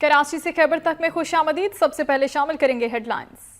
कराची से खैबर तक में खुशामदीद। सबसे पहले शामिल करेंगे हेडलाइंस।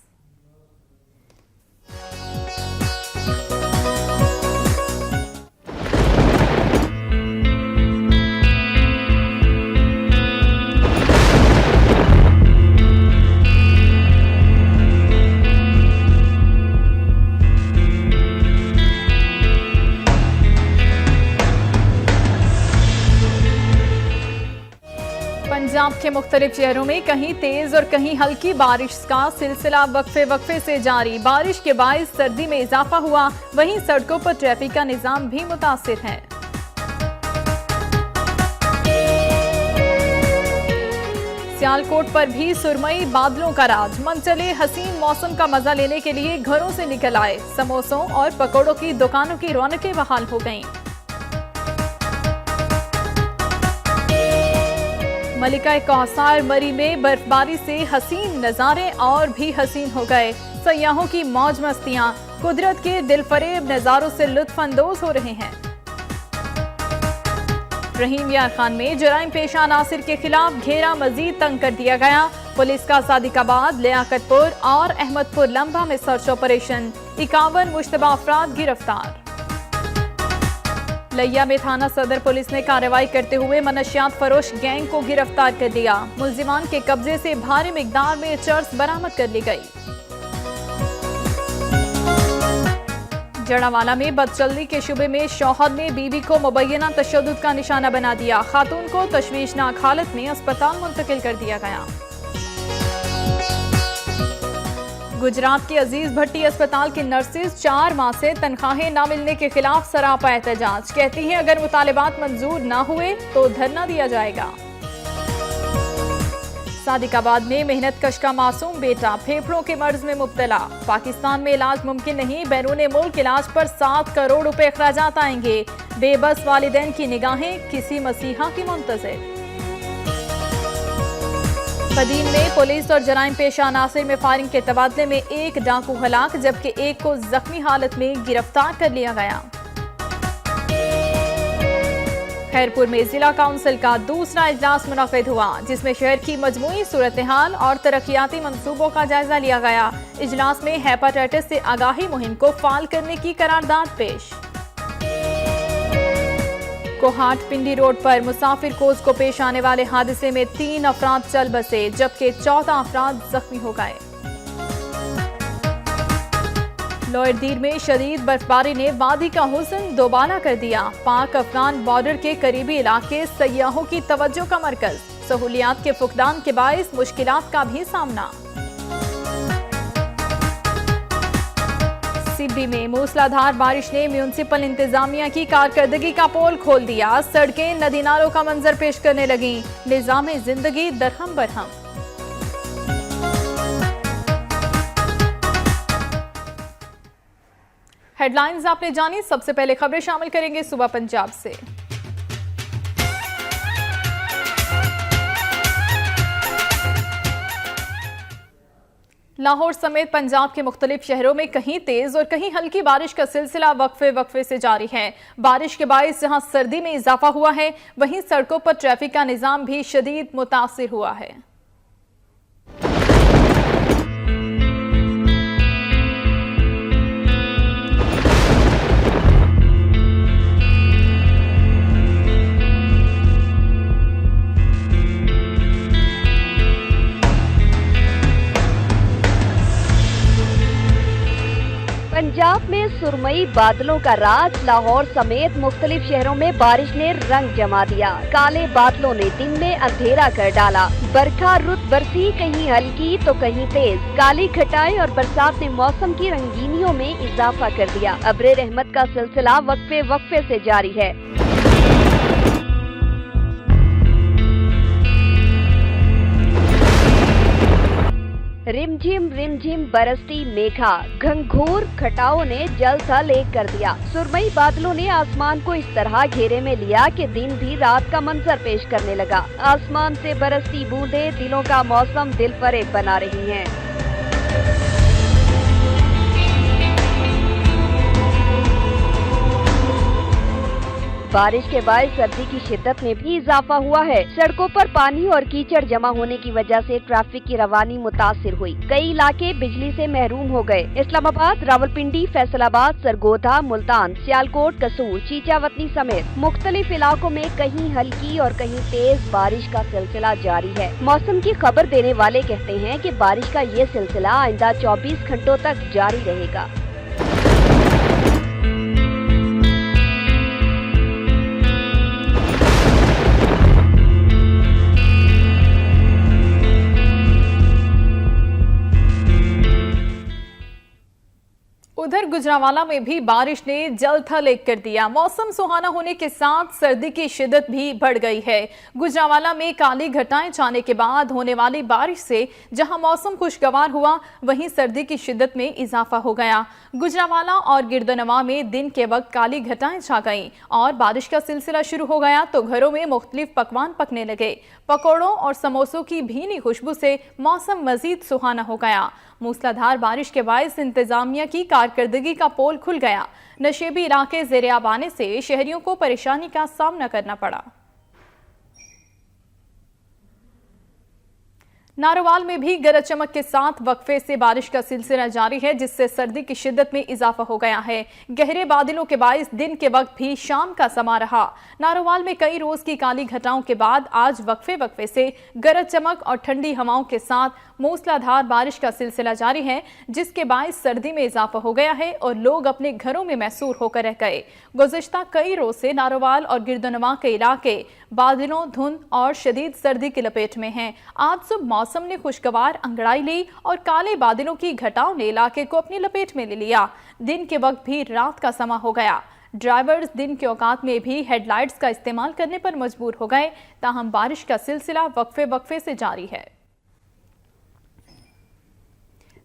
पंजाब के मुख्तलिफ शहरों में कहीं तेज और कहीं हल्की बारिश का सिलसिला वक्फे से जारी। बारिश के बायस सर्दी में इजाफा हुआ, वहीं सड़कों पर ट्रैफिक का निजाम भी मुतासिर है। सियालकोट पर भी सुरमई बादलों का राज। मन चले हसीन मौसम का मजा लेने के लिए घरों से निकल आए। समोसों और पकौड़ों की दुकानों की रौनकें बहाल हो गईं। मलिका कौसार मरी में बर्फबारी से हसीन नजारे और भी हसीन हो गए। सयाहों की मौज मस्तियां कुदरत के दिलफरेब नजारों से लुत्फ अंदोज हो रहे हैं। रहीम यार खान में जराइम पेशा नासिर के खिलाफ घेरा मजीद तंग कर दिया गया। पुलिस का सादिकाबाद, लियाकतपुर और अहमदपुर लंबा में सर्च ऑपरेशन। 51 मुश्तबा अफराद गिरफ्तार। लिया में थाना सदर पुलिस ने कार्रवाई करते हुए मनशियात फरोश गैंग को गिरफ्तार कर लिया। मुल्जिमान के कब्जे से भारी मिकदार में चर्स बरामद कर ली गई। जड़ावाला में बदचलनी के शुबे में शौहर ने बीवी को मुबैना तशद्दुद का निशाना बना दिया। खातून को तशवीशनाक हालत में अस्पताल मुंतकिल कर दिया गया। गुजरात के अजीज भट्टी अस्पताल की नर्सेज 4 माह से तनख्वाहें न मिलने के खिलाफ सरापा एहतजाज। कहती हैं अगर मुतालिबात मंजूर न हुए तो धरना दिया जाएगा। सादिकाबाद में मेहनत कश का मासूम बेटा फेफड़ों के मर्ज में मुब्तला। पाकिस्तान में इलाज मुमकिन नहीं, बैरून मुल्क इलाज पर 7 करोड़ रुपए अखराजात आएंगे। बेबस वालिदैन की निगाहें किसी मसीहा की मुंतज़िर। बदीन में पुलिस और जराइम पेशा नासिर में फायरिंग के तबादले में एक डाकू हलाक, जबकि एक को जख्मी हालत में गिरफ्तार कर लिया गया। खैरपुर में जिला काउंसिल का दूसरा इजलास मुनक़िद हुआ, जिसमें शहर की मजमूई सूरत हाल और तरक्याती मंसूबों का जायजा लिया गया। इजलास में हेपेटाइटिस से आगाही मुहिम को फाल करने की करारदाद पेश। कोहाट पिंडी रोड पर मुसाफिर कोच को पेश आने वाले हादसे में 3 अफराद चल बसे, जबकि 14 अफराद जख्मी हो गए। लोअर दीर में शदीद बर्फबारी ने वादी का हुस्न दोबारा कर दिया। पाक अफगान बॉर्डर के करीबी इलाके सयाहों की तवज्जो का मरकज। सहूलियात के फुकदान के बायस मुश्किलात का भी सामना। सिब्बी में मूसलाधार बारिश ने म्यूनिसिपल इंतजामिया की कारकर्दगी का पोल खोल दिया। सड़कें नदी नालों का मंजर पेश करने लगी। निजाम जिंदगी दरहम बरहम। हेडलाइंस आपने जानी। सबसे पहले खबरें शामिल करेंगे सुबह पंजाब से। लाहौर समेत पंजाब के मुख्तलिफ शहरों में कहीं तेज और कहीं हल्की बारिश का सिलसिला वक्फे से जारी है। बारिश के बायस जहां सर्दी में इजाफा हुआ है, वहीं सड़कों पर ट्रैफिक का निजाम भी शदीद मुतासिर हुआ है। पंजाब में सुरमई बादलों का राज। लाहौर समेत मुख्तलिफ शहरों में बारिश ने रंग जमा दिया। काले बादलों ने दिन में अंधेरा कर डाला। बरखा रुत बरसी, कहीं हल्की तो कहीं तेज। काली घटाएं और बरसात ने मौसम की रंगीनियों में इजाफा कर दिया। अब्रे रहमत का सिलसिला वक्फे से जारी है। रिमझिम बरसती मेघा, घंघोर खटाओं ने जल थल एक कर दिया। सुरमई बादलों ने आसमान को इस तरह घेरे में लिया कि दिन भी रात का मंजर पेश करने लगा। आसमान से बरसती बूंदें दिलों का मौसम दिलफरेब बना रही हैं। बारिश के बाद सर्दी की शिद्दत में भी इजाफा हुआ है। सड़कों पर पानी और कीचड़ जमा होने की वजह से ट्रैफिक की रवानी मुतासिर हुई। कई इलाके बिजली से महरूम हो गए। इस्लामाबाद, रावलपिंडी, फैसलाबाद, सरगोधा, मुल्तान, सियालकोट, कसूर, चीचावतनी समेत मुख्तलिफ इलाकों में कहीं हल्की और कहीं तेज बारिश का सिलसिला जारी है। मौसम की खबर देने वाले कहते हैं कि बारिश का ये सिलसिला आइंदा 24 घंटों तक जारी रहेगा। उधर गुजरांवाला में भी बारिश ने जल थल एक कर दिया। मौसम सुहाना होने के साथ सर्दी की शिद्दत भी बढ़ गई है। गुजरांवाला में काली घटाएं छाने के बाद होने वाली बारिश से जहां मौसम खुशगवार हुआ, वहीं सर्दी की शिद्दत में इजाफा हो गया। गुजरांवाला और गिरदनवा में दिन के वक्त काली घटाएं छा गईं और बारिश का सिलसिला शुरू हो गया तो घरों में मुख्तलिफ पकवान पकने लगे। पकौड़ों और समोसों की भीनी खुशबू से मौसम मजीद सुहाना हो गया। मूसलाधार बारिश के बायस इंतजामिया की कारकर्दगी का पोल खुल गया। नशेबी इलाके ज़ेर-ए-आब आने से शहरियों को परेशानी का सामना करना पड़ा। नारोवाल में भी गरज चमक के साथ वक्फे से बारिश का सिलसिला जारी है, जिससे सर्दी की शिद्दत में इजाफा हो गया है। गहरे बादलों के बायस दिन के वक्त भी शाम का समा रहा। नारोवाल में कई रोज की काली घटाओं के बाद आज वक्फे से गरज चमक और ठंडी हवाओं के साथ मूसलाधार बारिश का सिलसिला जारी है, जिसके बायस सर्दी में इजाफा हो गया है और लोग अपने घरों में महसूर होकर रह गए। गुज़िश्ता कई रोज से नारोवाल और गिरदनवा के इलाके बादलों, धुंध और शदीद सर्दी की लपेट में हैं। आज सुबह मौसम ने खुशगवार अंगड़ाई ली और काले बादलों की घटाओं ने इलाके को अपनी लपेट में ले लिया। दिन के वक्त भी रात का समा हो गया। ड्राइवर्स दिन के औकात में भी हेडलाइट्स का इस्तेमाल करने पर मजबूर हो गए। ताहम बारिश का सिलसिला वक्फे से जारी है।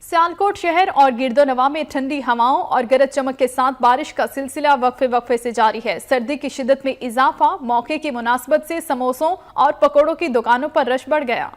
सियालकोट शहर और गिरदोनवा में ठंडी हवाओं और गरज चमक के साथ बारिश का सिलसिला वक्फे से जारी है। सर्दी की शिद्दत में इजाफा, मौके की मुनासबत से समोसों और पकौड़ों की दुकानों पर रश बढ़ गया।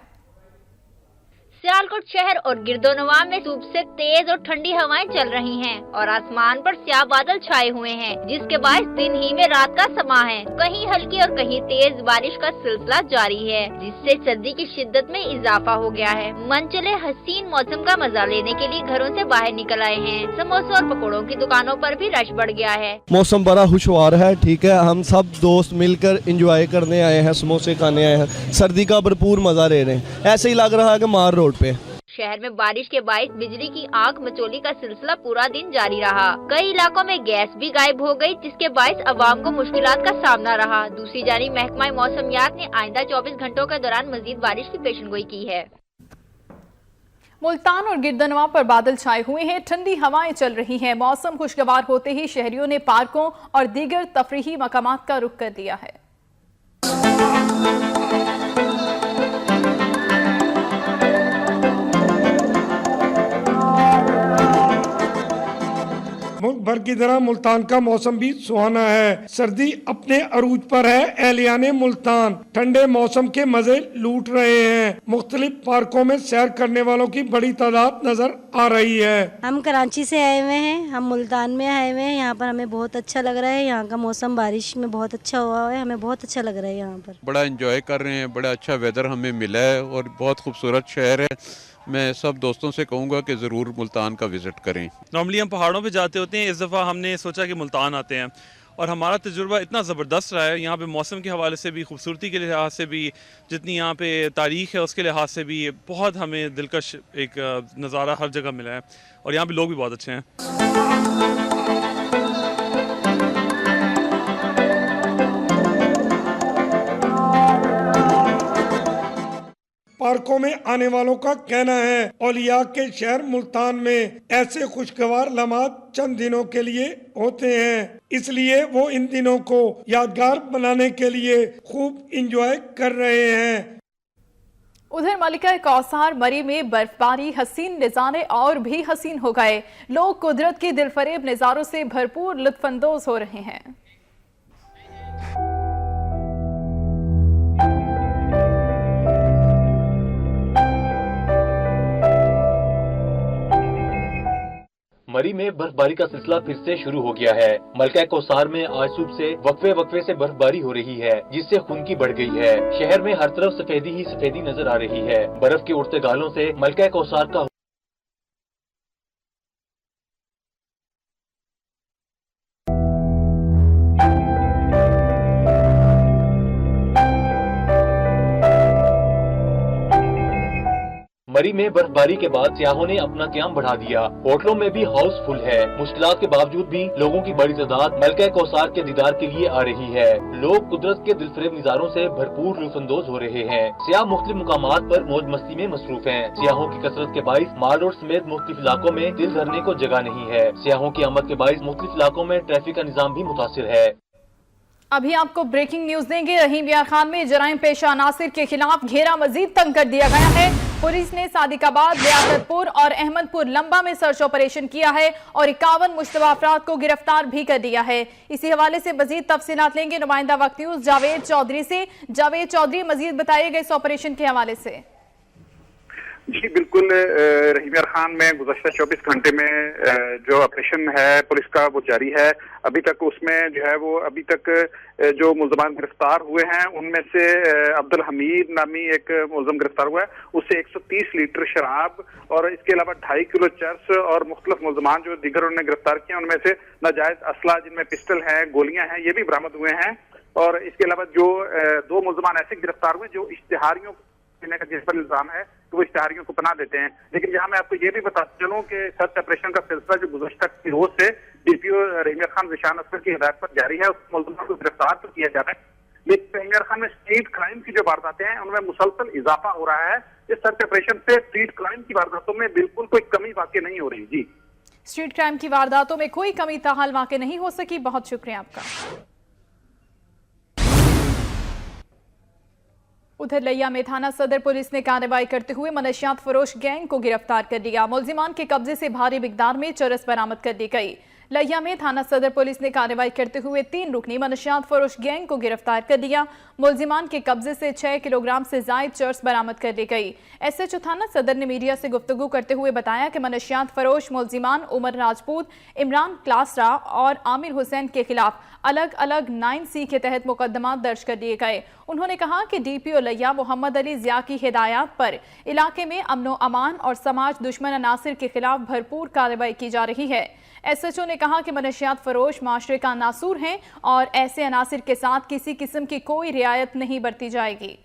सियालकोट शहर और गिरदोनवा में सुबह से तेज और ठंडी हवाएं चल रही हैं और आसमान पर स्याह बादल छाए हुए हैं, जिसके बाद दिन ही में रात का समा है। कहीं हल्की और कहीं तेज बारिश का सिलसिला जारी है, जिससे सर्दी की शिद्दत में इजाफा हो गया है। मन चले हसीन मौसम का मजा लेने के लिए घरों से बाहर निकल आए हैं। समोसों और पकौड़ों की दुकानों पर भी रश बढ़ गया है। मौसम बड़ा खुशगवार है, ठीक है। हम सब दोस्त मिलकर एंजॉय करने आए हैं, समोसे खाने आए हैं, सर्दी का भरपूर मजा ले रहे हैं। ऐसे ही लग रहा है कि मार रोड पे। शहर में बारिश के बायस बिजली की आंख मचोली का सिलसिला पूरा दिन जारी रहा। कई इलाकों में गैस भी गायब हो गई, जिसके बायस अवाम को मुश्किलात का सामना रहा। दूसरी जानिब महकमा मौसमियात ने आइंदा 24 घंटों के दौरान मजीद बारिश की पेशनगोई की है। मुल्तान और गिरदनवा पर बादल छाए हुए हैं, ठंडी हवाएं चल रही हैं। मौसम खुशगवार होते ही शहरियों ने पार्कों और दीगर तफरीही मकामात का रुख कर दिया है। मुल्क भर की तरह मुल्तान का मौसम भी सुहाना है। सर्दी अपने अरूज पर है। एहलियाने मुल्तान ठंडे मौसम के मजे लूट रहे हैं। मुख्तलिफ पार्कों में सैर करने वालों की बड़ी तादाद नजर आ रही है। हम कराची से आए हुए हैं, हम मुल्तान में आए हुए हैं। यहाँ पर हमें बहुत अच्छा लग रहा है। यहाँ का मौसम बारिश में बहुत अच्छा हुआ है, हमें बहुत अच्छा लग रहा है। यहाँ पर बड़ा एंजॉय कर रहे हैं, बड़ा अच्छा वेदर हमें मिला है और बहुत खूबसूरत शहर है। मैं सब दोस्तों से कहूँगा कि ज़रूर मुल्तान का विज़िट करें। नॉर्मली हम पहाड़ों पे जाते होते हैं, इस दफ़ा हमने सोचा कि मुल्तान आते हैं और हमारा तजुर्बा इतना ज़बरदस्त रहा है। यहाँ पे मौसम के हवाले से भी, खूबसूरती के लिहाज से भी, जितनी यहाँ पे तारीख़ है उसके लिहाज से भी बहुत हमें दिलकश एक नज़ारा हर जगह मिला है और यहाँ पे लोग भी बहुत अच्छे हैं। पार्कों में आने वालों का कहना है औलिया के शहर मुल्तान में ऐसे खुशगवार लम्हात चंद दिनों के लिए होते हैं, इसलिए वो इन दिनों को यादगार बनाने के लिए खूब इंजॉय कर रहे हैं। उधर मलिका कौसार मरी में बर्फबारी, हसीन नज़ारे और भी हसीन हो गए। लोग कुदरत के दिलफरेब नज़ारों से भरपूर लुत्फानंदोज हो रहे हैं। मरी में बर्फबारी का सिलसिला फिर से शुरू हो गया है। मलका कौसार में आज सुबह से वक्फे से बर्फबारी हो रही है, जिससे खुनकी बढ़ गई है। शहर में हर तरफ सफेदी ही सफेदी नजर आ रही है। बर्फ के उड़ते गालों से मलका कौसार का मरी में बर्फबारी के बाद सियाहों ने अपना क्याम बढ़ा दिया। होटलों में भी हाउसफुल है। मुश्किलात के बावजूद भी लोगों की बड़ी तादाद मलका कौसार के दीदार के लिए आ रही है। लोग कुदरत के दिलफरेब नजारों से भरपूर लुत्फानंदोज हो रहे हैं। सियाह मुख्तलिफ मुकामात पर मौज मस्ती में मसरूफ हैं। सियाहों की कसरत के बाइस माल रोड समेत मुख्तलिफ इलाकों में दिल धरने को जगह नहीं है। सियाहों की आमद के बाइस मुख्तलिफ इलाकों में ट्रैफिक का निजाम भी मुतासिर है। अभी आपको ब्रेकिंग न्यूज देंगे। रहीम यार खान में जराइम पेशा अनासिर के खिलाफ घेरा मजीद तंग कर दिया गया है। पुलिस ने सादिकाबाद, लियाकतपुर और अहमदपुर लंबा में सर्च ऑपरेशन किया है और 51 मुश्तबा अफराद को गिरफ्तार भी कर दिया है। इसी हवाले से मजीद तफसीलात लेंगे नुमाइंदा वक्त न्यूज जावेद चौधरी से। जावेद चौधरी, मजीद बताइएगा इस ऑपरेशन के हवाले से। जी बिल्कुल, रहीम यार खान में गुज़श्ता 24 घंटे में जो ऑपरेशन है पुलिस का वो जारी है। अभी तक उसमें जो है वो अभी तक जो मुलजमान गिरफ्तार हुए हैं उनमें से अब्दुल हमीद नामी एक मुलजम गिरफ्तार हुआ है। उससे 130 लीटर शराब और इसके अलावा 2.5 किलो चर्स और मुख्तलिफ मुलजमान जो दीगर उन्होंने गिरफ्तार किए उनमें से नाजायज असला जिनमें पिस्टल है, गोलियां हैं, ये भी बरामद हुए हैं। और इसके अलावा जो 2 मुलजमान ऐसे गिरफ्तार हुए जो इश्तिहारियों देने का जिस पर इल्जाम है तो वो इश्तिहारियों को पनाह देते हैं। लेकिन यहाँ मैं आपको ये भी बता चलूं कि सर्च ऑपरेशन का सिलसिला जो गुज़श्ता की रोज से डीपीओ रहीम यार खान ज़ीशान असगर की हिदायत पर जारी है। उस मुलजमान को गिरफ्तार तो किया जा रहा है, लेकिन रहीम यार खान में स्ट्रीट क्राइम की जो वारदातें हैं उनमें मुसलसल इजाफा हो रहा है। इस सर्च ऑपरेशन से स्ट्रीट क्राइम की वारदातों में बिल्कुल कोई कमी वाकई नहीं हो रही। जी, स्ट्रीट क्राइम की वारदातों में कोई कमी ताहाल वाकई नहीं हो सकी। बहुत शुक्रिया आपका। उधर लिया में थाना सदर पुलिस ने कार्रवाई करते हुए मनशियात फरोश गैंग को गिरफ्तार कर लिया। मुलजिमान के कब्जे से भारी मिकदार में चरस बरामद कर दी गई। लिया में थाना सदर पुलिस ने कार्रवाई करते हुए 3 रुकनी मनशियात फरोश गैंग को गिरफ्तार कर लिया। मुलजिमान के कब्जे से 6 किलोग्राम से जायद चर्स बरामद कर दी गई। एसएचओ थाना सदर ने मीडिया से गुफ्तगू करते हुए बताया कि मनशियात फरोश मुलजिमान उमर राजपूत, इमरान क्लासरा और आमिर हुसैन के खिलाफ अलग अलग 9C के तहत मुकदमा दर्ज कर दिए गए। उन्होंने कहा कि डीपीओ लिया मोहम्मद अली जिया की हिदायत पर इलाके में अमनो अमान और समाज दुश्मन अनासिर के खिलाफ भरपूर कार्रवाई की जा रही है। एसएचओ ने कहा कि मनशियात फरोश माशरे का नासूर हैं और ऐसे अनासिर के साथ किसी किस्म की कोई रियायत नहीं बरती जाएगी।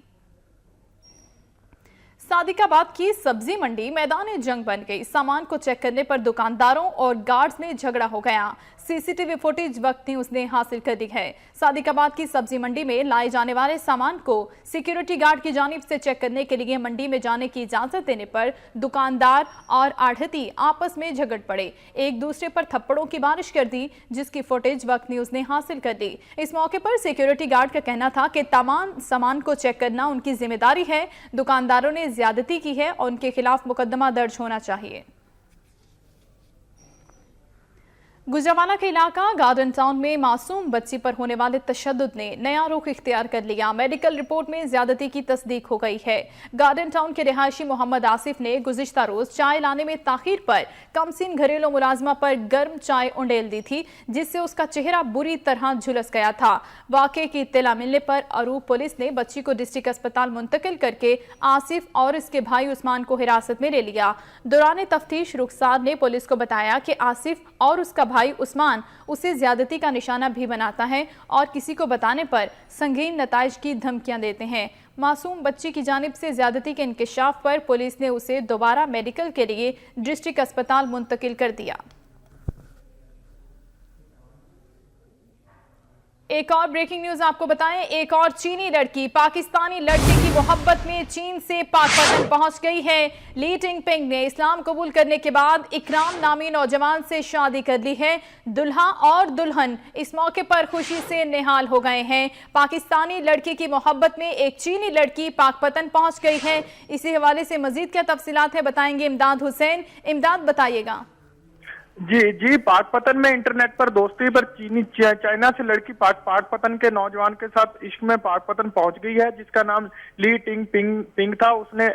सादिकाबाद की सब्जी मंडी मैदान जंग बन गई। सामान को चेक करने पर दुकानदारों और गार्ड्स में झगड़ा हो गया। सीसीटीवी फुटेज वक्त न्यूज ने हासिल कर दी है। सादिकाबाद की सब्जी मंडी में लाए जाने वाले सामान को सिक्योरिटी गार्ड की जानिब से चेक करने के लिए मंडी में जाने की इजाजत देने पर दुकानदार और आढ़ती आपस में झगड़ पड़े, एक दूसरे पर थप्पड़ों की बारिश कर दी, जिसकी फुटेज वक्त न्यूज ने हासिल कर दी। इस मौके पर सिक्योरिटी गार्ड का कहना था कि तमाम सामान को चेक करना उनकी जिम्मेदारी है। दुकानदारों ने ज्यादती की है और उनके खिलाफ मुकदमा दर्ज होना चाहिए। गुजरावाला के इलाका गार्डन टाउन में मासूम बच्ची पर होने वाले तशद्दुद ने नया रुख इख्तियार कर लिया। मेडिकल रिपोर्ट में ज्यादती की तस्दीक हो गई है। गार्डन टाउन के रिहायशी मोहम्मद आसिफ ने गुज़िश्ता रोज चाय लाने में ताखीर पर कमसिन घरेलू मुलाजमा पर गर्म चाय उंडेल दी थी, जिससे उसका चेहरा बुरी तरह झुलस गया था। वाक़े की इत्तला मिलने पर अरूप पुलिस ने बच्ची को डिस्ट्रिक्ट अस्पताल मुंतकिल करके आसिफ और इसके भाई उस्मान को हिरासत में ले लिया। दौरान तफ्तीश रुखसार ने पुलिस को बताया कि आसिफ और उसका भाई उस्मान उसे ज्यादती का निशाना भी बनाता है और किसी को बताने पर संगीन नताइज की धमकियां देते हैं। मासूम बच्ची की जानिब से ज्यादती के इंकिशाफ पर पुलिस ने उसे दोबारा मेडिकल के लिए डिस्ट्रिक्ट अस्पताल मुंतकिल कर दिया। एक और ब्रेकिंग न्यूज आपको बताएं, एक और चीनी लड़की पाकिस्तानी लड़के की मोहब्बत में चीन से पाकिस्तान पहुंच गई है। ली टिंगपिंग ने इस्लाम कबूल करने के बाद इकराम नामी नौजवान से शादी कर ली है। दुल्हा और दुल्हन इस मौके पर खुशी से निहाल हो गए हैं। पाकिस्तानी लड़की की मोहब्बत में एक चीनी लड़की पाकपतन पहुंच गई है। इसी हवाले से मजीद क्या तफसीलात है बताएंगे इमदाद हुसैन। इमदाद, बताइएगा। जी पाकपतन में इंटरनेट पर दोस्ती पर चाइना से लड़की पाकपतन के नौजवान के साथ इश्क में पाकपतन पहुंच गई है, जिसका नाम ली टिंग पिंग था। उसने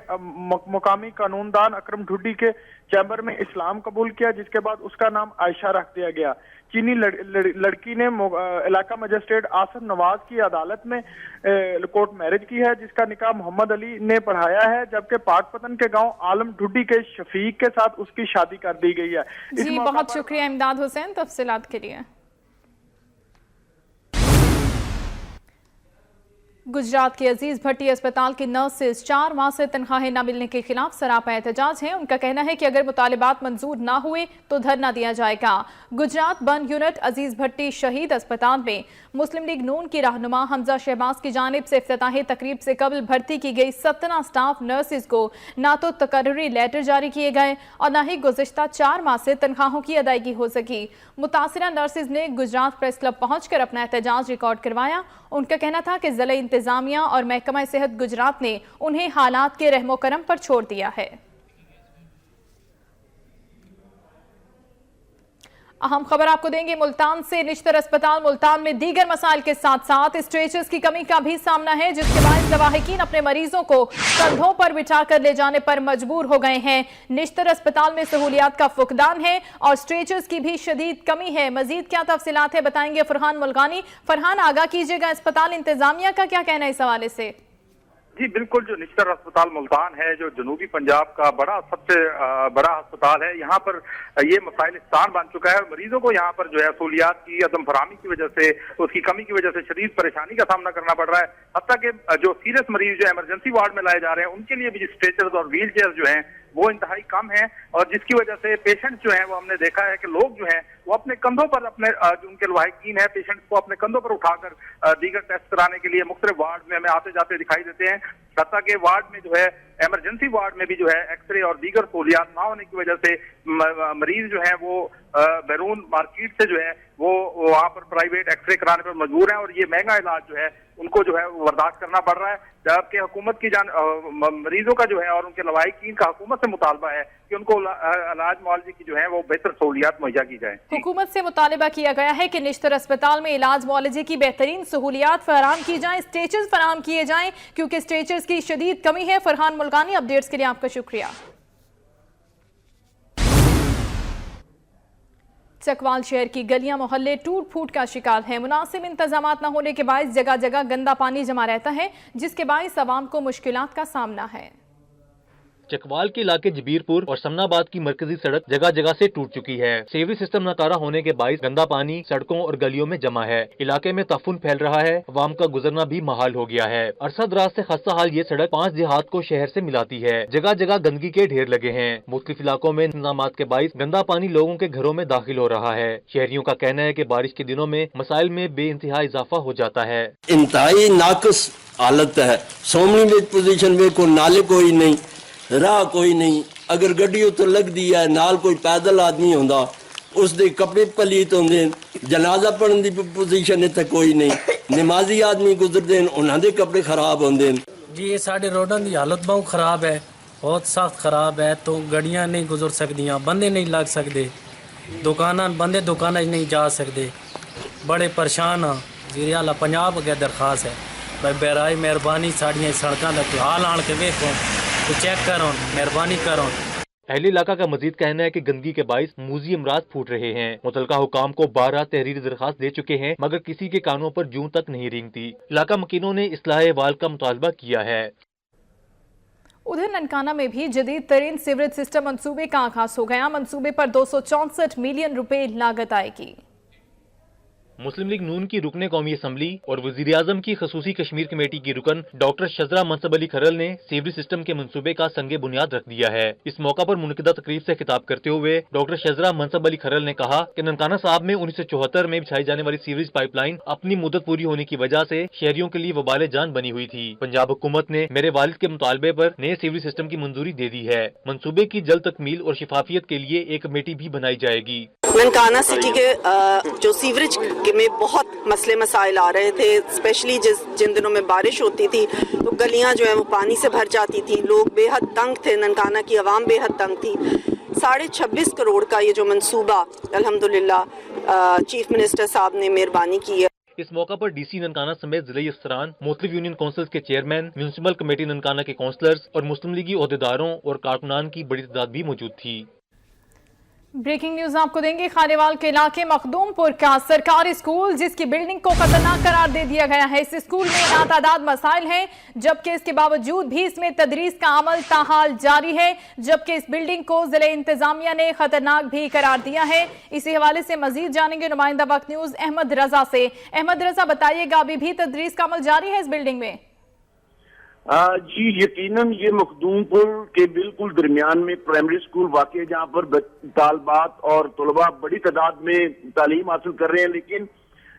मुकामी कानूनदान अकरम ढुड्डी के चैम्बर में इस्लाम कबूल किया, जिसके बाद उसका नाम आयशा रख दिया गया। चीनी लड़की ने इलाका मजिस्ट्रेट आसिफ नवाज की अदालत में कोर्ट मैरिज की है, जिसका निकाह मोहम्मद अली ने पढ़ाया है, जबकि पाकपतन के गांव आलम ढुड्डी के शफीक के साथ उसकी शादी कर दी गई है। जी बहुत शुक्रिया इमदाद हुसैन तफसीलात के लिए। गुजरात के अजीज भट्टी अस्पताल की नर्सेज 4 माह से तनख्वाहें न मिलने के खिलाफ सरापा एहतजाज है। उनका कहना है कि अगर मुतालिबात मंजूर ना हुए तो धरना दिया जाएगा। गुजरात बंद यूनिट अजीज भट्टी शहीद अस्पताल में मुस्लिम लीग नून की रहनुमा हमजा शहबाज की जानिब से इफ्तिताही तकरीब से कबल भर्ती की गई 17 स्टाफ नर्सेज को ना तो तकर्री लेटर जारी किए गए और न ही गुज़िश्ता 4 माह से तनख्वाहों की अदायगी हो सकी। मुतासिरा नर्सेज ने गुजरात प्रेस क्लब पहुंचकर अपना एहतजाज रिकॉर्ड करवाया। उनका कहना था कि ज़िला इंतजामिया और महकमा सेहत गुजरात ने उन्हें हालात के रहमो करम पर छोड़ दिया है। अहम खबर आपको देंगे मुल्तान से। निश्तर अस्पताल मुल्तान में दीगर मसाइल के साथ साथ स्ट्रेचर्स की कमी का भी सामना है, जिसके बाद लवाहिकीन अपने मरीजों को कंधों पर बिठाकर ले जाने पर मजबूर हो गए हैं। निश्तर अस्पताल में सहूलियात का फुकदान है और स्ट्रेचर्स की भी शदीद कमी है। मजीद क्या तफसीलात है बताएंगे फरहान मुल्गानी। फरहान, आगाह कीजिएगा, अस्पताल इंतजामिया का क्या कहना है इस हवाले से? जी बिल्कुल, जो निश्तर अस्पताल मुल्तान है, जो जनूबी पंजाब का सबसे बड़ा अस्पताल है, यहाँ पर ये मसाइल स्थान बन चुका है। मरीजों को यहाँ पर जो है सहूलियात की अदम फरामी की वजह से, उसकी कमी की वजह से शदीद परेशानी का सामना करना पड़ रहा है। हत्ता कि जो सीरियस मरीज जो इमरजेंसी वार्ड में लाए जा रहे हैं, उनके लिए भी स्ट्रेचर्स और व्हील चेयर जो हैं वो इंतहाई कम है, और जिसकी वजह से पेशेंट जो हैं वो हमने देखा है कि लोग जो हैं वो अपने कंधों पर, अपने जो उनके लवाहिकीन है पेशेंट्स को अपने कंधों पर उठाकर दीगर टेस्ट कराने के लिए मुख्तलिफ वार्ड में हमें आते जाते दिखाई देते हैं। हत्ता के वार्ड में जो है, इमरजेंसी वार्ड में भी जो है एक्सरे और दीगर सहूलियात ना होने की वजह से मरीज जो है वो बैरून मार्केट से जो है वो वहाँ पर प्राइवेट एक्सरे कराने पर मजबूर हैं, और ये महंगा इलाज जो है उनको जो है वो बर्दाश्त करना पड़ रहा है। जबकि हुकूमत की मरीजों का जो है और उनके लवाहिकीन का हुकूमत से मुतालबा है कि उनको इलाज मुआलजे की जो है वो बेहतर सहूलियात मुहैया की जाए। हुकूमत से मुतालबा किया गया है कि निश्तर अस्पताल में इलाज मुआलजे की बेहतरीन सहूलियात फराहम की जाए, स्ट्रेचर्स फराहम किए जाएं, क्योंकि स्ट्रेचर्स की शदीद कमी है। फरहान मुल्गानी, अपडेट्स के लिए आपका शुक्रिया। चकवाल शहर की गलियां मोहल्ले टूट फूट का शिकार है। मुनासिब इंतजाम न होने के बायस जगह जगह गंदा पानी जमा रहता है, जिसके बायस अवाम को मुश्किलात का सामना है। चकवाल के इलाके जबीरपुर और समनाबाद की मरकजी सड़क जगह जगह से टूट चुकी है। सेवरी सिस्टम नाकारा होने के बायस गंदा पानी सड़कों और गलियों में जमा है। इलाके में तफून फैल रहा है, अवाम का गुजरना भी महाल हो गया है। अरसा दराज से खस्ता हाल ये सड़क 5 देहात को शहर से मिलाती है। जगह जगह गंदगी के ढेर लगे हैं। मुख्तलिफ इलाकों में इंतजामात के बायस गंदा पानी लोगों के घरों में दाखिल हो रहा है। शहरियों का कहना है कि बारिश के दिनों में मसाइल में बेइंतहा इजाफा हो जाता है। इंतहाई नाकस हालत है। सोमनी में पोजीशन में कोई नाले कोई नहीं, राह कोई नहीं। अगर गड्डी उत्ते लगदी है, नाल कोई पैदल आदमी होंदा, उसके कपड़े पलीत होंदे, जनाजा पढ़न दी पोजीशन इत्थे कोई नहीं। नमाजी आदमी गुजरदे हैं, उन्हां दे कपड़े खराब होंदे। जी ये साढ़े रोडों की हालत बहुत खराब है, बहुत सख्त खराब है। तो गड्डियां नहीं गुजर सकदियां, बंदे नहीं लग सकते, दुकाना बंदे दुकाना नहीं जा सकते, बड़े परेशान हाँ। जीरे आला पंजाब अगे दरखास्त है भाई बेराई मेहरबानी साड़ियाँ सड़कों का हाल आन के वेखो, तो चेक करो, मेहरबानी करो। अहले इलाका का मजीद कहना है कि गंदगी के बायस मूजी अमराज फूट रहे हैं। मुतलका हुकाम को 12 तहरीरी दरखास्त दे चुके हैं, मगर किसी के कानों पर जूं तक नहीं रेंगती। इलाका मकीनों ने इस्लाह वाल का मुतालबा किया है। उधर ननकाना में भी जदीद तरीन सीवरेज सिस्टम मंसूबे का आगाज हो गया। मंसूबे पर 264 मिलियन रुपए लागत आएगी। मुस्लिम लीग नून की रुकने कौमी असम्बली और वजीर आजम की खसूसी कश्मीर कमेटी की रुकन डॉक्टर शजरा मनसब अली खरल ने सीवरेज सिस्टम के मंसूबे का संगे बुनियाद रख दिया है। इस मौका पर मुनक़िदा तकरीब से खिताब करते हुए डॉक्टर शजरा मनसब अली खरल ने कहा कि ननकाना साहब में 1974 में बिछाई जाने वाली सीवरेज पाइपलाइन अपनी मुद्दत पूरी होने की वजह से शहरियों के लिए वबाले जान बनी हुई थी। पंजाब हुकूमत ने मेरे वालिद के मुतालबे पर नए सीवरेज सिस्टम की मंजूरी दे दी है। मंसूबे की जल्द तकमील और शिफाफियत के लिए एक कमेटी भी बनाई जाएगी। ननकाना सिटी के जो सीवरेज में बहुत मसले मसाइल आ रहे थे, स्पेशली जिन दिनों में बारिश होती थी तो गलियां जो है वो पानी से भर जाती थी, लोग बेहद तंग थे, ननकाना की आवाम बेहद तंग थी। 26.5 करोड़ का ये जो मंसूबा अल्हम्दुलिल्लाह चीफ मिनिस्टर साहब ने मेहरबानी की है। इस मौका पर डीसी ननकाना समेत जिले अफसरान, मुख्तलिफ यूनियन काउंसिल्स के चेयरमैन, म्यूनिसिपल कमेटी ननकाना के काउंसलर्स और मुस्लिम लीगी ओहदेदारों और कारकुनान की बड़ी तादाद भी मौजूद थी। ब्रेकिंग न्यूज आपको देंगे। खानेवाल के इलाके मखदूमपुर का सरकारी स्कूल जिसकी बिल्डिंग को खतरनाक करार दे दिया गया है। इस स्कूल में नातादाद मसाइल हैं, जबकि इसके बावजूद भी इसमें तदरीस का अमल ताहाल जारी है, जबकि इस बिल्डिंग को जिले इंतजामिया ने खतरनाक भी करार दिया है। इसी हवाले से मजीद जानेंगे नुमाइंदा वक्त न्यूज अहमद रजा से। अहमद रजा, बताइएगा, अभी भी तदरीस का अमल जारी है इस बिल्डिंग में? जी यकीनन ये मखदूमपुर के बिल्कुल दरमियान में प्राइमरी स्कूल वाक़ है, जहाँ पर तालबात और तलबा बड़ी तादाद में तालीम हासिल कर रहे हैं, लेकिन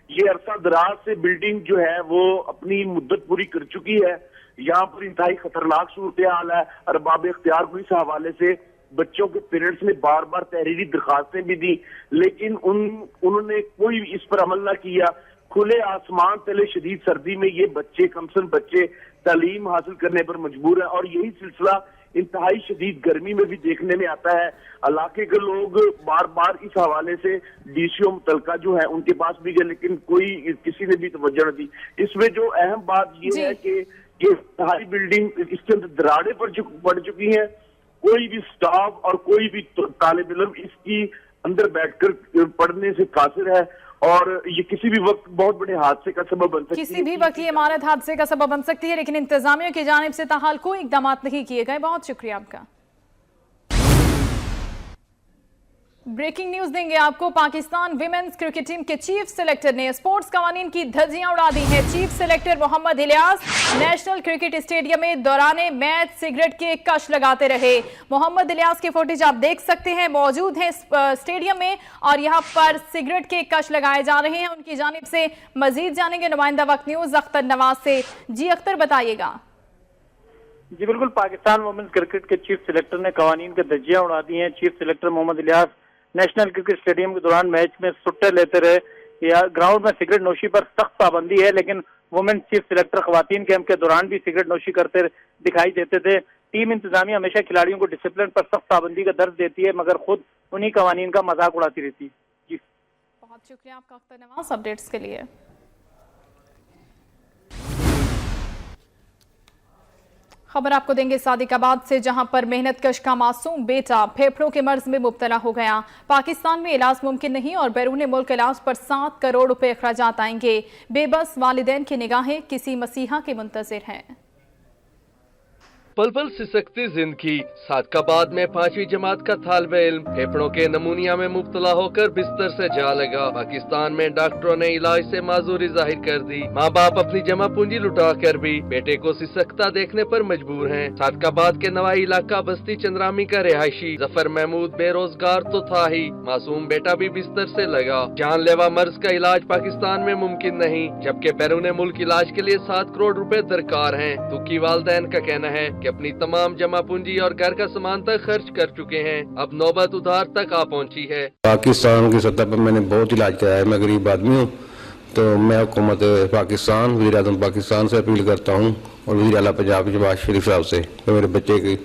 ये अरसा दराज से बिल्डिंग जो है वो अपनी मुद्दत पूरी कर चुकी है। यहाँ पर इंतहाई खतरनाक सूरत हाल है। अरबाब इख्तियार को इस हवाले से बच्चों के पेरेंट्स ने बार बार तहरीरी दरखास्तें भी दी, लेकिन उन्होंने कोई इस पर अमल ना किया। खुले आसमान तले शदीद सर्दी में ये बच्चे, कमसन बच्चे तालीम हासिल करने पर मजबूर है, और यही सिलसिला इंतहाई शदीद गर्मी में भी देखने में आता है। इलाके के लोग बार बार इस हवाले से डीसीओ मुतलका जो है उनके पास भी गए, लेकिन किसी ने भी तवज्जो न दी। इसमें जो अहम बात ये है कि ये इंतहाई बिल्डिंग, इसके अंदर दरारें पड़ चुकी हैं। कोई भी स्टाफ और कोई भी तालिब इल्म इसकी अंदर बैठकर पढ़ने से कासिर है, और ये किसी भी वक्त बहुत बड़े हादसे का सबब बन सकती है। किसी भी वक्त ये इमारत हादसे का सबब बन सकती है, लेकिन इंतजामिया की जानिब से ताहाल कोई इकदाम नहीं किए गए। बहुत शुक्रिया आपका। ब्रेकिंग न्यूज देंगे आपको। पाकिस्तान विमेंस क्रिकेट टीम के चीफ सिलेक्टर ने स्पोर्ट्स कवानीन की धज्जियां उड़ा दी हैं। Chief selector Mohammad Ilyas national cricket stadium में दौराने मैच सिगरेट के कश लगाते रहे। मोहम्मद इलियास की फुटेज आप देख सकते हैं, मौजूद है स्टेडियम में, और यहाँ पर सिगरेट के कश लगाए जा रहे हैं। उनकी जानिब से मजीद जानेंगे नुमाइंदा वक्त न्यूज अख्तर नवाज से। जी अख्तर, बताइएगा। जी बिल्कुल, पाकिस्तान वुमेन्स क्रिकेट के चीफ सिलेक्टर ने कवानीन की धज्जियां उड़ा दी हैं। Chief selector Mohammad Ilyas national cricket stadium के दौरान मैच में सुट्टे लेते रहे। या ग्राउंड में सिगरेट नोशी पर सख्त पाबंदी है, लेकिन वुमेन चीफ सिलेक्टर खवातीन कैंप के दौरान भी सिगरेट नोशी करते दिखाई देते थे। टीम इंतजामिया हमेशा खिलाड़ियों को डिसिप्लिन पर सख्त पाबंदी का दर्ज देती है, मगर खुद उन्हीं कवानीन का मजाक उड़ाती रहती है। जी बहुत शुक्रिया आपका अख्तर नवाज अपडेट्स के लिए। खबर आपको देंगे सादिकाबाद से, जहां पर मेहनतकश का मासूम बेटा फेफड़ों के मर्ज में मुब्तला हो गया। पाकिस्तान में इलाज मुमकिन नहीं और बैरून मुल्क इलाज पर 7 करोड़ रुपए अखराजात आएंगे। बेबस वालिदैन की निगाहें किसी मसीहा के मुंतजिर हैं। पल पल सिसकती जिंदगी। सादिकाबाद में 5वीं जमात का तालिब इल्म फेफड़ों के नमूनिया में मुब्तला होकर बिस्तर से जा लगा। पाकिस्तान में डॉक्टरों ने इलाज से माजूरी जाहिर कर दी। माँ बाप अपनी जमा पूंजी लुटा कर भी बेटे को सिसकता देखने पर मजबूर हैं। सादिकाबाद के नवाई इलाका बस्ती चंद्रामी का रिहायशी जफर महमूद बेरोजगार तो था ही, मासूम बेटा भी बिस्तर से लगा। जानलेवा मर्ज का इलाज पाकिस्तान में मुमकिन नहीं, जबकि बैरून मुल्क इलाज के लिए 7 करोड़ रुपए दरकार हैं। दुखी वालिदैन का कहना है कि अपनी तमाम जमा पूंजी और घर का सामान तक खर्च कर चुके हैं, अब नौबत उधार तक आ पहुंची है। पाकिस्तान की सतह पर मैंने बहुत इलाज कराया। मैं गरीब आदमी हूँ, तो मैं हुकूमत पाकिस्तान, वज़ीर आज़म पाकिस्तान से अपील करता हूँ और वज़ीर आला पंजाब नवाज शरीफ साहब से कि मेरे बच्चे के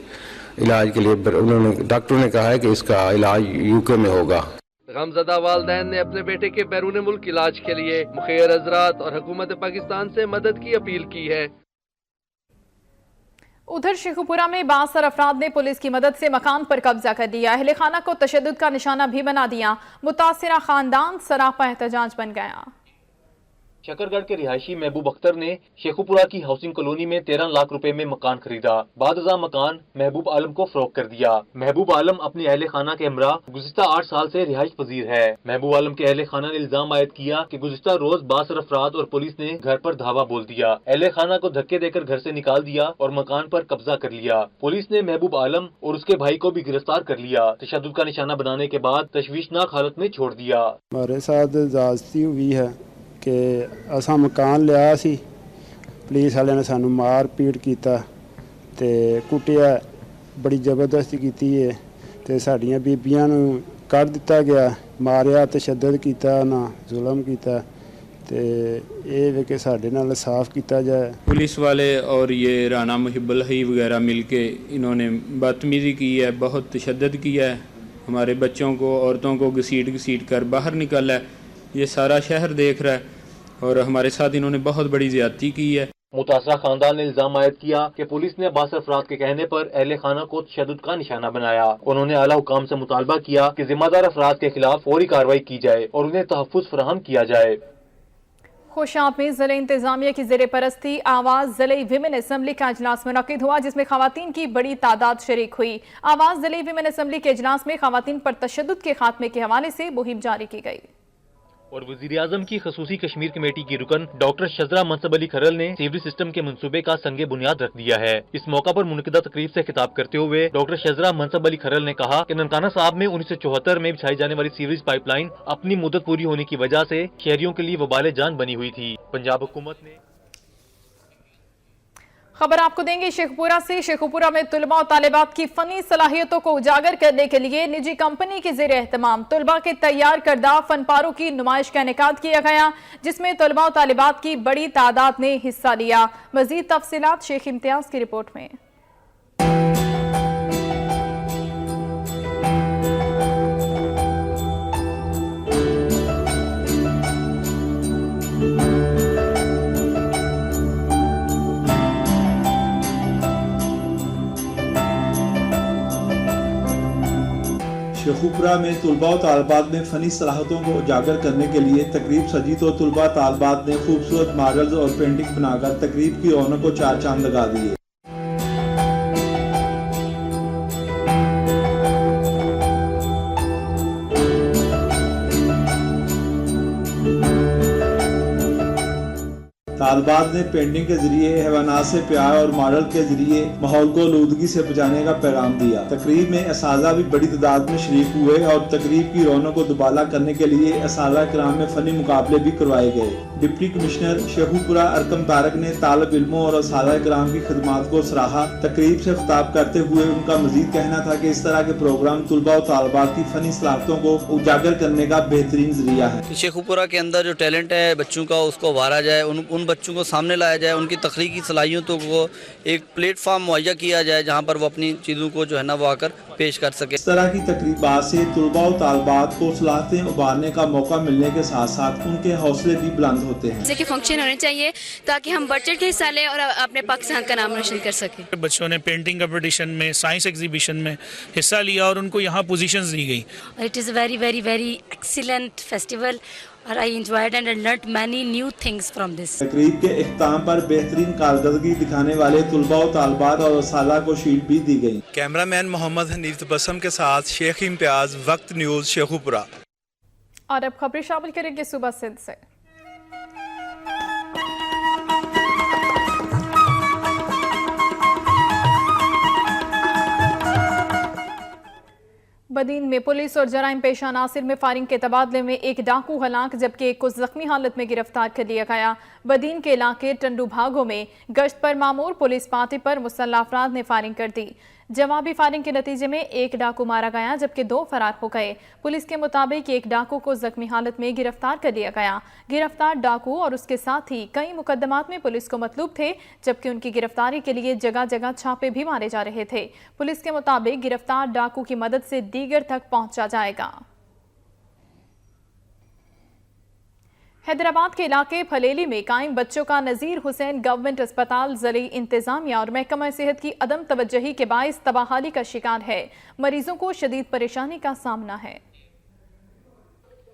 इलाज के लिए उन्होंने डॉक्टरों ने कहा है कि इसका इलाज यूके में होगा। गमज़दा वालिदैन ने अपने बेटे के बैरून मुल्क इलाज के लिए मुखिर हज़रात और हुकूमत पाकिस्तान से मदद की अपील की है। उधर शेखुपुरा में 62 अफराद ने पुलिस की मदद से मकान पर कब्जा कर लिया। अहले खाना को तशद्दुद का निशाना भी बना दिया। मुतासिरा खानदान सरापा एहतजाज बन गया। शकरगढ़ के रिहायशी महबूब अख्तर ने शेखुपुरा की हाउसिंग कॉलोनी में 13 लाख रुपए में मकान खरीदा। बादशाह मकान महबूब आलम को फरोख्त कर दिया। महबूब आलम अपने अहले खाना के हमरा गुज़िश्ता 8 साल से रिहाइश पजीर है। महबूब आलम के अहले खाना ने इल्जाम आयद किया कि गुज़िश्ता रोज 62 अफराद और पुलिस ने घर पर धावा बोल दिया। अहले खाना को धक्के देकर घर से निकाल दिया और मकान पर कब्जा कर लिया। पुलिस ने महबूब आलम और उसके भाई को भी गिरफ्तार कर लिया। तशद्दुद का निशाना बनाने के बाद तशवीशनाक हालत में छोड़ दिया। हमारे साथ ज्यादती हुई है कि असा मकान लिया सी, पुलिस वाले ने सानू मार पीट किया ते कुटिया, बड़ी जबरदस्ती की है ते साड़ियां बीबियां नू कढ़ दिता गया, मारिया, तशद्दद किया, ना जुल्म किया ते ये कि साडे नाल साफ किया जाए। पुलिस वाले और ये राना मुहिब्बुल हई वगैरह मिल के इन्होंने बदतमीज़ी की है, बहुत तशद्दद किया है हमारे बच्चों को, औरतों को घसीट कर बाहर निकाला है। ये सारा शहर देख रहा है और हमारे साथ इन्होंने बहुत बड़ी ज्यादती की है। मुतासरा खानदान ने इल्जाम आयद किया कि पुलिस ने अब्बास अफराद के कहने पर अहले खाना को तशद्दुद का निशाना बनाया। उन्होंने आला हुकाम से मुतालबा किया कि जिम्मेदार अफराद के खिलाफ फौरी कार्रवाई की जाए और उन्हें तहफ्फुज़ फराहम किया जाए। खुशाब में ज़िले इंतजामिया की ज़ेरे परस्ती आवाज़ ज़िले विमेन असम्बली का इजलास मुनक़िद हुआ, जिसमें खवातीन की बड़ी तादाद शरीक हुई। आवाज़ ज़िले विमेन असम्बली के इजलास में खवातीन पर तशद्दुद के खात्मे के हवाले से मुहिम जारी की गई और वज़ीर आज़म की खसूसी कश्मीर कमेटी की रुकन डॉक्टर शजरा मनसब अली खरल ने सीवरेज सिस्टम के मंसूबे का संगे बुनियाद रख दिया है। इस मौका पर मुनक़िदा तकरीब से खिताब करते हुए डॉक्टर शजरा मनसब अली खरल ने कहा कि ननकाना साहब में 1974 में बिछाई जाने वाली सीवरेज पाइपलाइन अपनी मुद्दत पूरी होने की वजह से शहरियों के लिए वबाले जान बनी हुई थी। पंजाब हुकूमत ने खबर आपको देंगे शेखपुरा से। शेखपुरा में तुलबा और तालिबात की फनी सलाहियतों को उजागर करने के लिए निजी कंपनी के ज़ेरे एहतमाम तुलबा के तैयार करदा फनपारों की नुमाइश का इनेकाद किया गया, जिसमें तुलबा और तालिबात की बड़ी तादाद ने हिस्सा लिया। मजीद तफसीलात शेख इम्तियाज की रिपोर्ट में। शेखुपुरा में तुलबा और तालबात में फ़नी सलाहियतों को उजागर करने के लिए तकरीब सजी तो तुलबा तालबात ने खूबसूरत मॉडल्स और पेंटिंग बनाकर तकरीब की रौनक को चार चांद लगा दिए। तालबात ने पेंटिंग के जरिए हैवानात से प्यार और मॉडल के जरिए माहौल को आलूदगी से बचाने का पैगाम दिया। तकरीब में असाजा भी बड़ी तादाद में शरीक हुए और तकरीब की रौनक को दुबाला करने के लिए असाजा कराम में फनी मुकाबले भी करवाए गए। डिप्टी कमिश्नर शेखुपुरा अरकम तारक ने तालब इल्मों और असाजा कराम की खिदमात को सराहा। तकरीब से खिताब करते हुए उनका मजीद कहना था कि इस तरह के प्रोग्राम तुलबा और तालबात की फनी सलाहियतों को उजागर करने का बेहतरीन जरिया है। शेखुपुरा के अंदर जो टैलेंट है बच्चों का, उसको उभारा जाए, उन बच्चों को सामने लाया जाए, उनकी तख्लीकी सलाहियतों को एक प्लेटफॉर्म मुहैया किया जाए जहां पर वो अपनी चीज़ों को जो है ना वो आकर पेश कर सके। इस तरह की तकरीबात से तुलबा और तालबात को सलाहियतें उभारने का मौका मिलने के साथ साथ उनके हौसले भी बुलंद होते हैं। जैसे कि फंक्शन होने चाहिए ताकि हम बढ़ चढ़ के हिस्सा लें और अपने पाकिस्तान का नाम रोशन कर सकें। बच्चों ने पेंटिंग कंपटीशन में, साइंस एग्जीबिशन में हिस्सा लिया और उनको यहाँ पोजीशंस दी गई। It is very very very excellent festival और I enjoyed and learned many new things from this. तकरीब के इख्तिताम पर बेहतरीन कारकर्दगी दिखाने वाले तुलबा और तालबात और असाला को शील्ड भी दी गई। कैमरामैन मोहम्मद हनीफ बसम के साथ शेख इम्तियाज, वक्त न्यूज़, शेखुपुरा। और अब खबरें शामिल करेंगे सुबह सिंध से। बदीन में पुलिस और जराइम पेशा नासिर में फायरिंग के तबादले में एक डाकू हलाक जबकि एक को जख्मी हालत में गिरफ्तार कर लिया गया। बदीन के इलाके टंडू भागों में गश्त पर मामूर पुलिस पार्टी पर मुसल्लह अफराद ने फायरिंग कर दी। जवाबी फायरिंग के नतीजे में एक डाकू मारा गया जबकि 2 फरार हो गए। पुलिस के मुताबिक एक डाकू को जख्मी हालत में गिरफ्तार कर लिया गया। गिरफ्तार डाकू और उसके साथी कई मुकदमात में पुलिस को मतलूब थे, जबकि उनकी गिरफ्तारी के लिए जगह जगह छापे भी मारे जा रहे थे। पुलिस के मुताबिक गिरफ्तार डाकू की मदद से दीगर तक पहुंचा जाएगा। हैदराबाद के इलाके फलेली में कायम बच्चों का नज़ीर हुसैन गवर्नमेंट अस्पताल ज़िले इंतजामिया और महकमा सेहत की अदम तवज्जुही के बाइस तबाहाली का शिकार है। मरीजों को शदीद परेशानी का सामना है।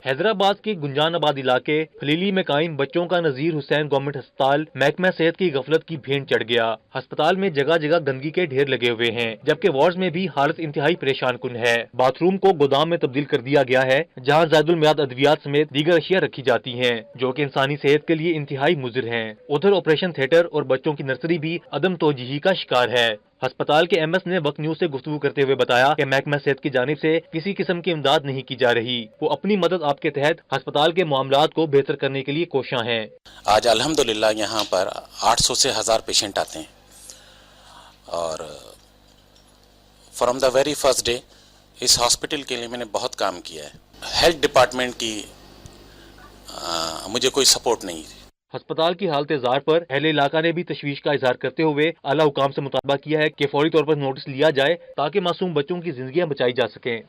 हैदराबाद के गुंजानाबाद इलाके फलीली में कायम बच्चों का नज़ीर हुसैन गवर्नमेंट अस्पताल महकमा सेहत की गफलत की भेंट चढ़ गया। अस्पताल में जगह जगह गंदगी के ढेर लगे हुए हैं, जबकि वार्ड में भी हालत इंतहाई परेशान कुन है। बाथरूम को गोदाम में तब्दील कर दिया गया है, जहां ज़ायदुल मियाद अद्वियात समेत दीगर अशिया रखी जाती हैं, जो कि इंसानी सेहत के लिए इंतहाई मुज़िर हैं। उधर ऑपरेशन थिएटर और बच्चों की नर्सरी भी अदम तवज्जुही का शिकार है। अस्पताल के एमएस ने वक्त न्यूज से गुफ्तगू करते हुए बताया कि महकमा सेहत की जानिब से किसी किस्म की इमदाद नहीं की जा रही। वो अपनी मदद आपके तहत अस्पताल के मामलात को बेहतर करने के लिए कोशिश हैं। आज अल्हम्दुलिल्लाह यहाँ पर 800 से 1000 पेशेंट आते हैं और from the very first day इस हॉस्पिटल के लिए मैंने बहुत काम किया है। हेल्थ डिपार्टमेंट की मुझे कोई सपोर्ट नहीं है। अस्पताल की हालत ज़ार पर अहले इलाका ने भी तशवीश का इजहार करते हुए आला हुकाम से मुतालबा किया है कि फौरी तौर पर नोटिस लिया जाए ताकि मासूम बच्चों की जिंदगियां बचाई जा सकें।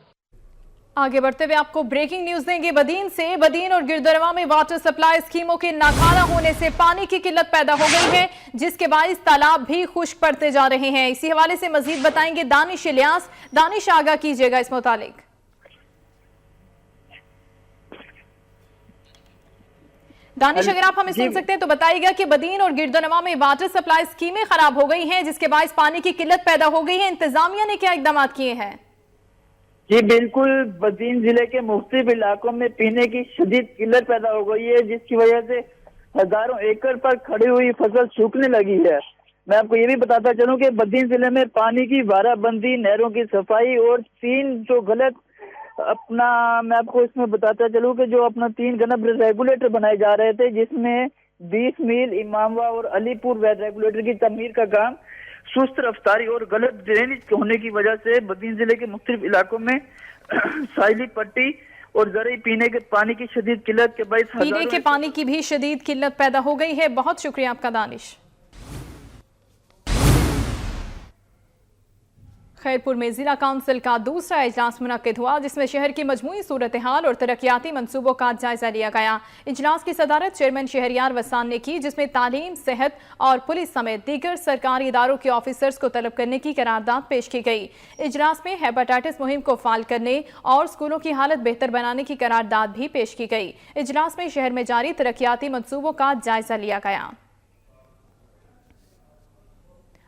आगे बढ़ते हुए आपको ब्रेकिंग न्यूज देंगे बदीन से। बदीन और गिरदरवा में वाटर सप्लाई स्कीमों के नाकारा होने से पानी की किल्लत पैदा हो गई है, जिसके बाइस तालाब भी खुश्क पड़ते जा रहे हैं। इसी हवाले से मजीद बताएंगे दानिश इलियास। दानिश, आगाह कीजिएगा इस मुतालिक। दानिश, अगर आप हमें सुन सकते हैं तो बताइएगा कि बदीन और गिरदनवा में वाटर सप्लाई स्कीमें खराब हो गई हैं, जिसके बाइस पानी की किल्लत पैदा हो गई है। इंतजामिया ने क्या इकदाम किए हैं? जी बिल्कुल, बदीन जिले के मुख्तलिफ इलाकों में पीने की शदीद किल्लत पैदा हो गई है, जिसकी वजह से हजारों एकड़ पर खड़ी हुई फसल सूखने लगी है। मैं आपको ये भी बताता चलूं कि बदीन जिले में पानी की बाराबंदी, नहरों की सफाई और 3 जो गलत मैं आपको इसमें बताता चलूं कि जो अपना 3 गलत रेगुलेटर बनाए जा रहे थे, जिसमें 20 मील इमामवा और अलीपुर वेल रेगुलेटर की तमीर का काम सुस्त रफ्तारी और गलत ड्रेनेज होने की वजह से बदीन जिले के मुख्तलिफ इलाकों में साहिली पट्टी और जरिए पीने के पानी की शदीद किल्लत के बाइस पीने के पानी की भी शदीद किल्लत पैदा हो गई है। बहुत शुक्रिया आपका दानिश। खैरपुर में जिला काउंसिल का दूसरा इजलास मुनक्किद हुआ, जिसमें शहर की मजमूई सूरत हाल और तरक्याती मंसूबों का जायजा लिया गया। इजलास की सदारत चेयरमैन शहरियार वसान ने की, जिसमें तालीम, सेहत और पुलिस समेत दीगर सरकारी इदारों के ऑफिसर्स को तलब करने की करारदाद पेश की गई। इजलास में हेपेटाइटिस मुहिम को फाल करने और स्कूलों की हालत बेहतर बनाने की करारदाद भी पेश की गई। इजलास में शहर में जारी तरक्याती मंसूबों का जायजा लिया गया।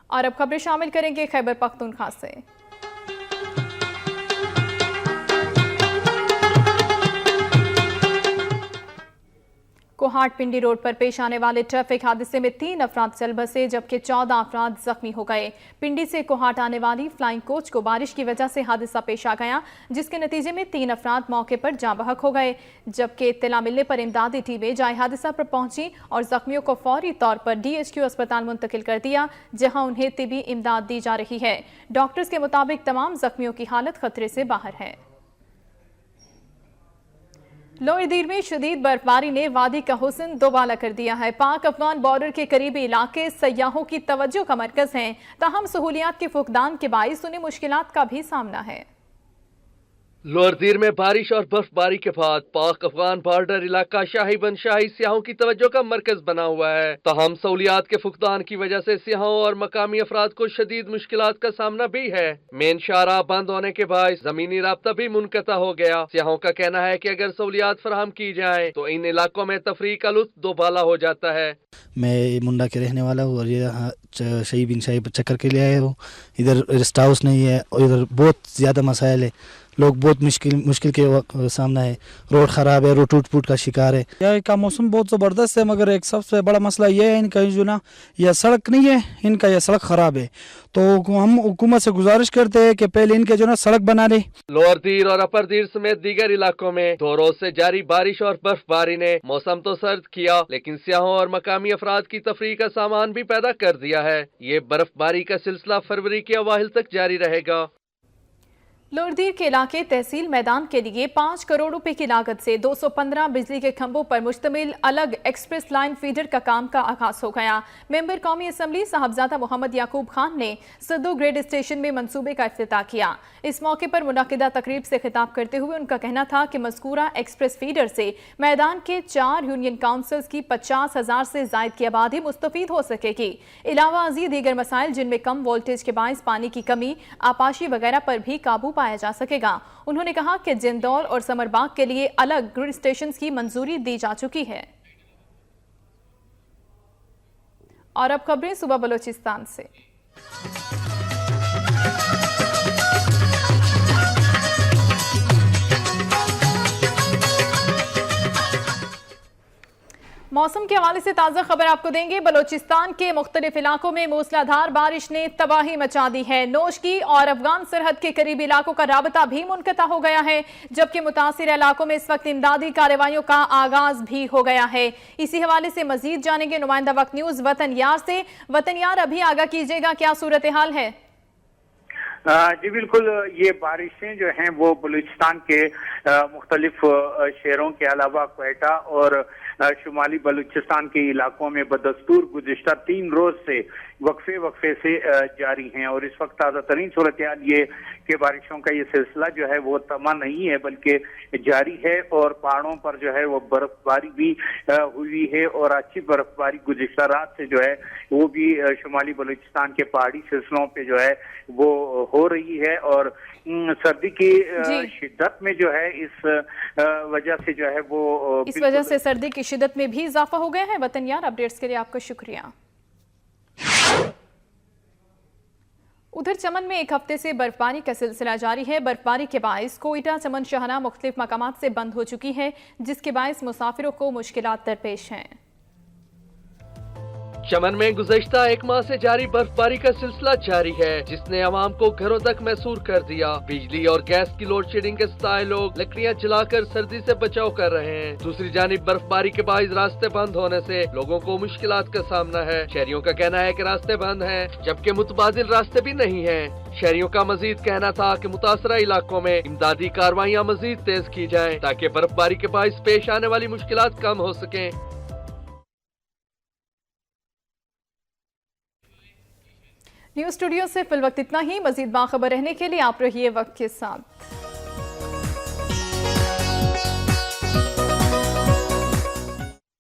और अब खबरें शामिल करेंगे खैबर पख्तूनख्वा से। कोहाट पिंडी रोड पर पेश आने वाले ट्रैफिक हादसे में 3 अफराद चल बसे, जबकि 14 अफराद जख्मी हो गए। पिंडी से कोहाट आने वाली फ्लाइंग कोच को बारिश की वजह से हादसा पेश आ गया, जिसके नतीजे में 3 अफराद मौके पर जाँ बहक हो गए, जबकि इत्तला मिलने पर इमदादी टीमें जाए हादसा पर पहुंची और जख्मियों को फौरी तौर पर DHQ अस्पताल मुंतकिल कर दिया, जहां उन्हें तिबी इमदाद दी जा रही है। डॉक्टर्स के मुताबिक तमाम जख्मियों की हालत खतरे से बाहर है। लोअर दीर में शदीद बर्फबारी ने वादी का हुस्न दोबाला कर दिया है। पाक अफगान बॉर्डर के करीबी इलाके सयाहों की तवज्जो का मरकज हैं, ताहम सहूलियात के फुकदान के बाइस उन्हें मुश्किलात का भी सामना है। लोअर दीर में बारिश और बर्फबारी के बाद पाक अफगान बॉर्डर इलाका शाही बन शाही सियाहों की तवज्जो का मरकज बना हुआ है। तहम सहूलियात के फुकदान की वजह से सियाहों और मकामी अफराद को शदीद मुश्किलात का सामना भी है। मेन शाहराह बंद होने के बाद जमीनी राब्ता भी मुनक़ता हो गया। सियाहों का कहना है कि अगर सहूलियात फराहम की जाए तो इन इलाकों में तफरीह का लुत्फ दोबाला हो जाता है। मैं मुंडा के रहने वाला हूँ और ये शही बिन शाही चक्कर के लिए आया हूँ। इधर रेस्ट हाउस नहीं है और इधर बहुत ज़्यादा मसाइल है, लोग बहुत मुश्किल के सामना है, रोड ख़राब है, रोड टूट फूट का शिकार है। यहाँ का मौसम बहुत ज़बरदस्त है, मगर एक सबसे बड़ा मसला ये है इनका जो ना यह सड़क नहीं है, इनका यह सड़क ख़राब है। तो हम हुकूमत से गुजारिश करते हैं कि पहले इनके जो ना सड़क बना दे। लोअर दीर और अपर दीर समेत दीगर इलाकों में 2 रोज से जारी बारिश और बर्फबारी ने मौसम तो सर्द किया, लेकिन सियाहों और मकामी अफराद की तफरीह का सामान भी पैदा कर दिया है। ये बर्फबारी का सिलसिला फरवरी के अवाहिल तक जारी रहेगा। लोअर दीर के इलाके तहसील मैदान के लिए 5 करोड़ रुपए की लागत से 215 बिजली के खंभों पर मुश्तमिल अलग एक्सप्रेस लाइन फीडर का काम का आगाज हो गया। मेंबर कौमी असम्बली साहबजादा मोहम्मद याकूब खान ने सिद्धू ग्रेड स्टेशन में मंसूबे का इफ्तिताह किया। इस मौके पर मुनक्किदा तकरीब से खिताब करते हुए उनका कहना था कि मज़कूरा एक्सप्रेस फीडर से मैदान के 4 यूनियन काउंसिल्स की 50,000 से जायद की आबादी मुस्तफीद हो सकेगी। इलावा अजीज दीगर मसाइल जिनमें कम वोल्टेज के बायस पानी की कमी, आपाशी वगैरह पर भी काबू पाया जा सकेगा। उन्होंने कहा कि जिंदौल और समरबाग के लिए अलग ग्रिड स्टेशन की मंजूरी दी जा चुकी है। और अब खबरें सुबह बलोचिस्तान से। मौसम के हवाले से ताज़ा खबर आपको देंगे। बलोचिस्तान के मुख्तलिफ इलाकों में मूसलाधार बारिश ने तबाही मचा दी है। नोशकी और अफगान सरहद के करीबी इलाकों का राबता भी मुनक़ता हो गया है, जबकि मुतासिर इलाकों में इस वक्त इमदादी कार्रवाइयों का आगाज भी हो गया है। इसी हवाले से मजीद जानेंगे नुमाइंदा वक्त न्यूज़ वतन यार से। वतन यार, अभी आगाह कीजिएगा, क्या सूरत हाल है? जी बिल्कुल, ये बारिशें जो हैं वो बलूचिस्तान के मुख्तलिफ शहरों के अलावा क्वेटा और शुमाली बलूचिस्तान के इलाकों में बदस्तूर गुज़िश्ता 3 रोज से वक्फे से जारी हैं। और इस वक्त ताज़ा तरीन सूरत हाल ये कि बारिशों का ये सिलसिला जो है वो थमा नहीं है बल्कि जारी है और पहाड़ों पर जो है वो बर्फबारी भी हुई है और अच्छी बर्फबारी गुज़िश्ता रात से जो है वो भी शुमाली बलूचिस्तान के पहाड़ी सिलसिलों पे जो है वो हो रही है। और सर्दी की शिद्दत में जो है इस वजह से जो है वो इस वजह से सर्दी की शिद्दत में भी इजाफा हो गया है। वतन यार अपडेट्स के लिए आपका शुक्रिया। उधर चमन में एक हफ्ते से बर्फबारी का सिलसिला जारी है। बर्फबारी के बायस कोयटा चमन शाहना मुख्तलिफ मकामात से बंद हो चुकी है, जिसके बायस मुसाफिरों को मुश्किलात दरपेश हैं। चमन में गुज़श्ता एक माह से जारी बर्फबारी का सिलसिला जारी है, जिसने आवाम को घरों तक महसूर कर दिया। बिजली और गैस की लोड शेडिंग के सताए लोग लकड़ियां जलाकर सर्दी से बचाव कर रहे हैं। दूसरी जानिब बर्फबारी के बायस रास्ते बंद होने से लोगों को मुश्किलात का सामना है। शहरियों का कहना है कि रास्ते बंद हैं, जबकि मुतबादिल रास्ते भी नहीं हैं। शहरियों का मजीद कहना था कि मुतासरा इलाकों में इमदादी कार्रवाइयाँ मजीद तेज की जाएं ताकि बर्फबारी के बायस पेश आने वाली मुश्किलात कम हो सकें। न्यूज़ स्टूडियो से फिल वक्त इतना ही। मजीद बाखबर रहने के लिए आप रहिए वक्त के साथ।